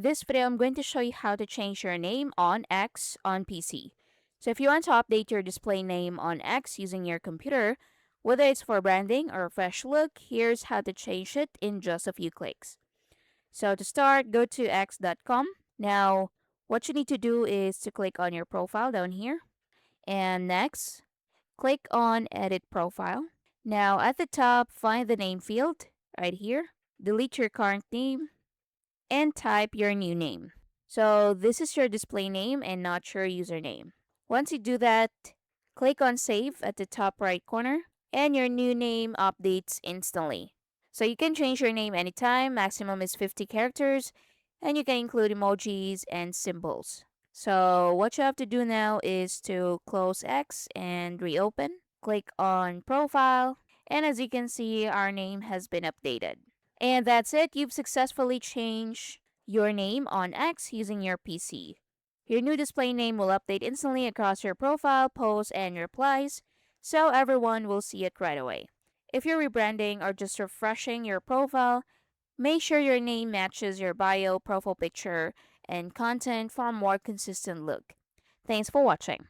this video, I'm going to show you how to change your name on X on PC. So if you want to update your display name on X using your computer, whether it's for branding or a fresh look, here's how to change it in just a few clicks. So to start, go to x.com. Now, what you need to do is to click on your profile down here. And next, click on Edit Profile. Now, at the top, find the name field right here. Delete your current name and type your new name. So this is your display name and not your username. Once you do that, click on Save at the top right corner and your new name updates instantly. So you can change your name anytime, maximum is 50 characters, and you can include emojis and symbols. So what you have to do now is to close X and reopen. Click on Profile, and as you can see, our name has been updated. And that's it, you've successfully changed your name on X using your PC. Your new display name will update instantly across your profile, posts, and replies, so everyone will see it right away. If you're rebranding or just refreshing your profile, make sure your name matches your bio, profile picture, and content for a more consistent look. Thanks for watching.